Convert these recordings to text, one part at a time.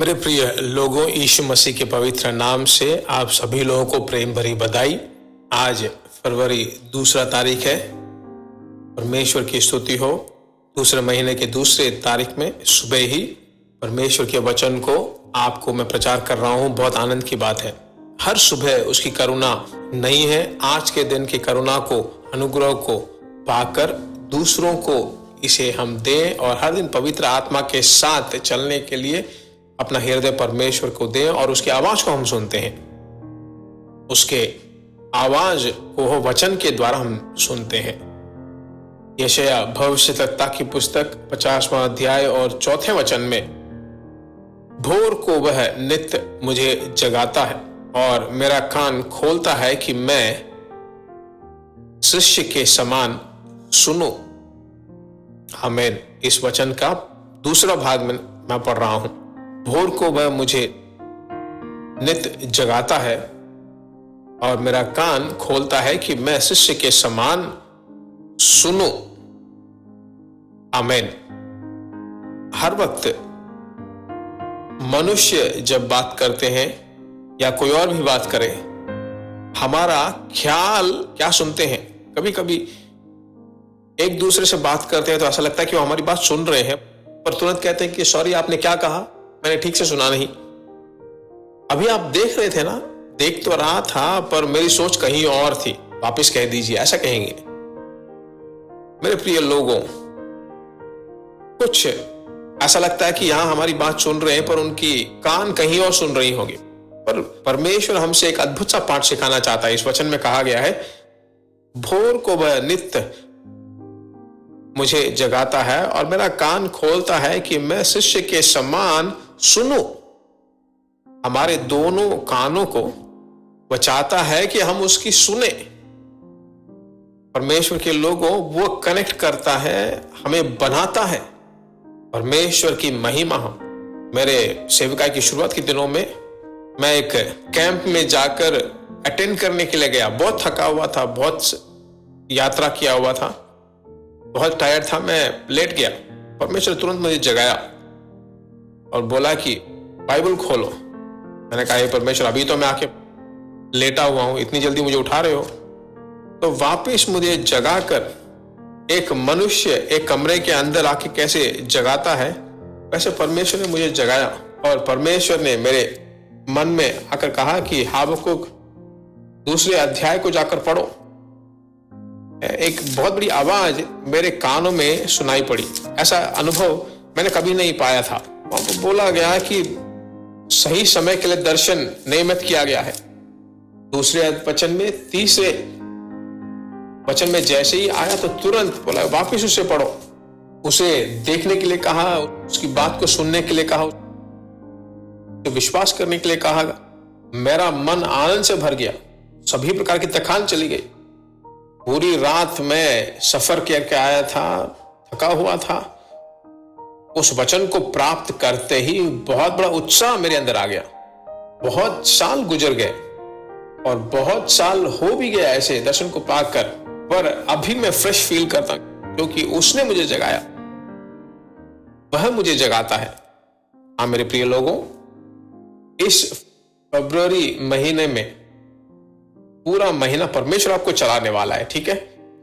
मेरे प्रिय लोगों, यीशु मसीह के पवित्र नाम से आप सभी लोगों को प्रेम भरी बधाई। आज फरवरी 2 तारीख है। परमेश्वर की स्तुति हो। दूसरे महीने के 2 तारीख में सुबह ही परमेश्वर के वचन को आपको मैं प्रचार कर रहा हूँ। बहुत आनंद की बात है। हर सुबह उसकी करुणा नई है। आज के दिन की करुणा को, अनुग्रह को पाकर दूसरों को इसे हम दें और हर दिन पवित्र आत्मा के साथ चलने के लिए अपना हृदय परमेश्वर को दें और उसकी आवाज को हम सुनते हैं। उसके आवाज को वचन के द्वारा हम सुनते हैं। यशायाह भविष्यवक्ता की पुस्तक 50वां अध्याय और 4 वचन में, भोर को वह नित्य मुझे जगाता है और मेरा कान खोलता है कि मैं शिष्य के समान सुनूं। आमीन। इस वचन का दूसरा भाग में मैं पढ़ रहा हूं। भोर को वह मुझे नित्य जगाता है और मेरा कान खोलता है कि मैं शिष्य के समान सुनूं। आमीन। हर वक्त मनुष्य जब बात करते हैं या कोई और भी बात करे, हमारा ख्याल क्या सुनते हैं। कभी कभी एक दूसरे से बात करते हैं तो ऐसा लगता है कि वो हमारी बात सुन रहे हैं, पर तुरंत कहते हैं कि सॉरी, आपने क्या कहा, मैंने ठीक से सुना नहीं। अभी आप देख रहे थे ना, देख तो रहा था पर मेरी सोच कहीं और थी, वापस कह दीजिए, ऐसा कहेंगे। मेरे प्रिय लोगों, कुछ ऐसा लगता है कि यहां हमारी बात सुन रहे हैं पर उनकी कान कहीं और सुन रही होगी। पर परमेश्वर हमसे एक अद्भुत सा पाठ सिखाना चाहता है। इस वचन में कहा गया है, भोर को वह नित्य मुझे जगाता है और मेरा कान खोलता है कि मैं शिष्य के समान सुनूं। हमारे दोनों कानों को वह चाहता है कि हम उसकी सुने। परमेश्वर के लोगों, वो कनेक्ट करता है, हमें बनाता है। परमेश्वर की महिमा हो। मेरे सेविकाई की शुरुआत के दिनों में मैं एक कैंप में जाकर अटेंड करने के लिए गया। बहुत थका हुआ था, बहुत यात्रा किया हुआ था, बहुत टायर्ड था। मैं लेट गया। परमेश्वर तुरंत मुझे जगाया और बोला कि बाइबल खोलो। मैंने कहा, हे परमेश्वर, अभी तो मैं आके लेटा हुआ हूं, इतनी जल्दी मुझे उठा रहे हो। तो वापस मुझे जगाकर एक मनुष्य एक कमरे के अंदर आके कैसे जगाता है, वैसे परमेश्वर ने मुझे जगाया और परमेश्वर ने मेरे मन में आकर कहा कि हबक्कुक 2 अध्याय को जाकर पढ़ो। एक बहुत बड़ी आवाज मेरे कानों में सुनाई पड़ी। ऐसा अनुभव मैंने कभी नहीं पाया था। वहां बोला गया कि सही समय के लिए दर्शन नियमित किया गया है। 2 वचन में 3 वचन में जैसे ही आया तो तुरंत बोला वापिस उसे पढ़ो। उसे देखने के लिए कहा, उसकी बात को सुनने के लिए कहा, विश्वास करने के लिए कहा। मेरा मन आनंद से भर गया। सभी प्रकार की थकान चली गई। पूरी रात मैं सफर करके आया था, थका हुआ था। उस वचन को प्राप्त करते ही बहुत बड़ा उत्साह मेरे अंदर आ गया। बहुत साल गुजर गए और बहुत साल हो भी गया ऐसे दर्शन को पाकर, पर अभी मैं फ्रेश फील करता क्योंकि उसने मुझे जगाया। वह मुझे जगाता है। हाँ मेरे प्रिय लोगों, इस फरवरी महीने में पूरा महीना परमेश्वर आपको चलाने वाला है। ठीक है,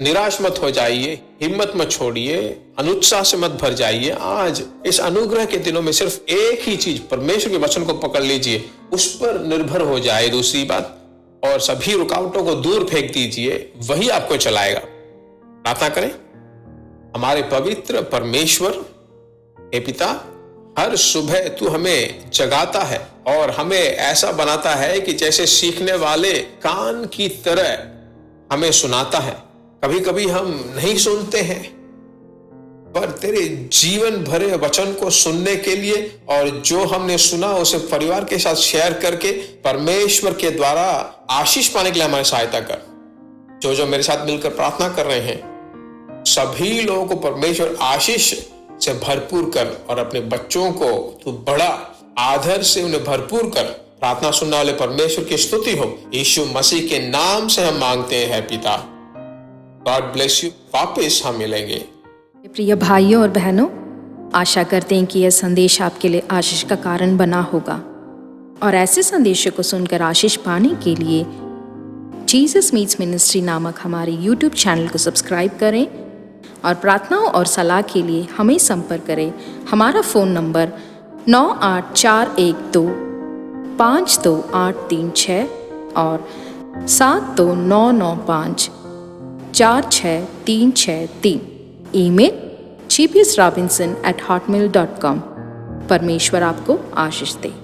निराश मत हो जाइए, हिम्मत मत छोड़िए, अनुत्साह से मत भर जाइए। आज इस अनुग्रह के दिनों में सिर्फ एक ही चीज, परमेश्वर के वचन को पकड़ लीजिए, उस पर निर्भर हो जाए। दूसरी बात, और सभी रुकावटों को दूर फेंक दीजिए, वही आपको चलाएगा। प्रार्थना करें। हमारे पवित्र परमेश्वर, हे पिता, हर सुबह तू हमें जगाता है और हमें ऐसा बनाता है कि जैसे सीखने वाले कान की तरह हमें सुनाता है। कभी कभी हम नहीं सुनते हैं, पर तेरे जीवन भरे वचन को सुनने के लिए और जो हमने सुना उसे परिवार के साथ शेयर करके परमेश्वर के द्वारा आशीष पाने के लिए हमारी सहायता कर। जो मेरे साथ मिलकर प्रार्थना कर रहे हैं, सभी लोगों को परमेश्वर आशीष से भरपूर कर और अपने बच्चों को तू बड़ा आदर से उन्हें भरपूर कर। प्रार्थना सुनने वाले परमेश्वर की स्तुति हो। यीशु मसीह के नाम से हम मांगते हैं पिता। God bless you. वापस हम मिलेंगे। प्रिय भाइयों और बहनों, आशा करते हैं कि यह संदेश आपके लिए आशीष का कारण बना होगा और ऐसे संदेशों को सुनकर आशीष पाने के लिए जीसस मीट्स मिनिस्ट्री नामक हमारे YouTube चैनल को सब्सक्राइब करें और प्रार्थनाओं और सलाह के लिए हमें संपर्क करें। हमारा फ़ोन नंबर 9841252836 और 7299546363। Email gbsrobinson@hotmail.com। परमेश्वर आपको आशीष दे।